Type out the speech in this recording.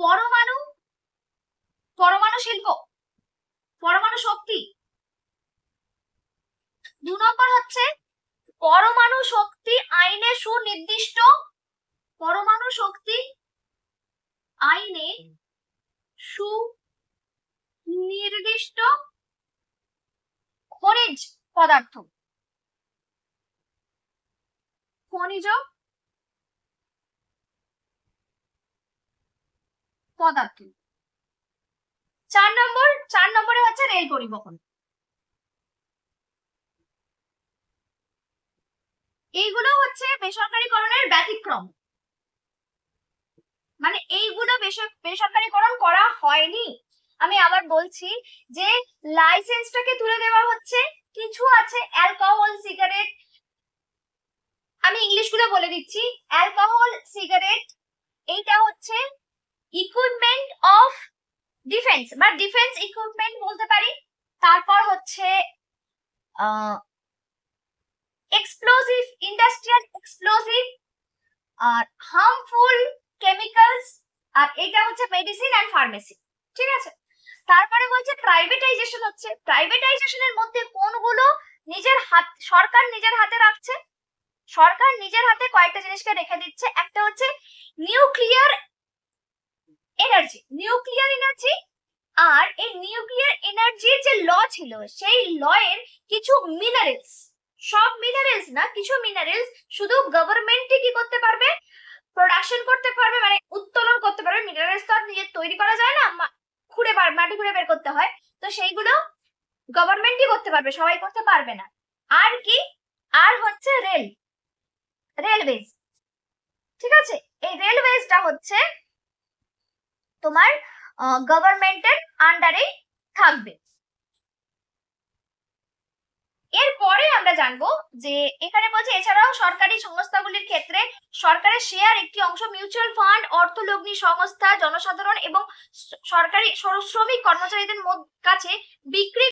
পরমাণু পরমাণু শিল্প, পরমাণু শক্তি। 2 নম্বর হচ্ছে পরমাণু শক্তি আইনে সুনির্দিষ্ট, পরমাণু শক্তি আইনে সুনির্দিষ্ট খনিজ পদার্থ, খনিজ পদার্থ। 4 নম্বরে হচ্ছে রেল পরিবহন। এইগুলো হচ্ছে বেসরকারীকরণের ব্যতিক্রম, মানে এইগুলো বেসরকারীকরণ করা হয়নি। আমি আবার বলছি যে লাইসেন্সটাকে তুলে দেওয়া হচ্ছে। কিছু আছে অ্যালকোহল, সিগারেট, আমি ইংলিশগুলো বলে দিচ্ছি। অ্যালকোহল, সিগারেট, এইটা হচ্ছে ইকুইপমেন্ট অফ ডিফেন্স বা ডিফেন্স ইকুইপমেন্ট বলতে পারি। তারপর হচ্ছে এক্সপ্লোসিভ, ইন্ডাস্ট্রিয়াল এক্সপ্লোসিভ, আর হার্মফুল কেমিক্যালস, আর এটা হচ্ছে মেডিসিন এন্ড ফার্মেসি। ঠিক আছে, তারপরে বলছে প্রাইভেটাইজেশন হচ্ছে। প্রাইভেটাইজেশনের মধ্যে কোনগুলো সরকার নিজের হাতে রাখছে? সরকার নিজের হাতে কয়েকটা জিনিসকে রেখে দিচ্ছে। একটা হচ্ছে নিউক্লিয়ার এনার্জি, আর এই নিউক্লিয়ার এনার্জির যে ল ছিল, সেই ল এর কিছু মিনারেলস, সব মিনারেলস না, কিছু মিনারেলস শুধু গভর্নমেন্টই কি করতে পারবে, প্রোডাকশন করতে পারবে, মানে উত্তোলন করতে পারবে। মিনারেলস তো আর নিজে তৈরি করা যায় না, মাটি খুঁড়ে বের করতে হয়, তো সেইগুলো গভর্নমেন্টই করতে পারবে, সবাই করতে পারবে না। আর কি, আর হচ্ছে রেলওয়েজ। ঠিক আছে, এই রেলওয়েজটা হচ্ছে তোমার গভর্নমেন্টের আন্ডারেই থাকবে। এরপরে আমরা জানবো যে এখানে বলছে এছাড়াও সরকারি সংস্থাগুলির ক্ষেত্রে সরকারের শেয়ার একটি অংশ মিউচুয়াল ফান্ড, অর্থলগ্নি সংস্থা, জনসাধারণ এবং সরকারি শ্রমিক কর্মচারীদের কাছে বিক্রি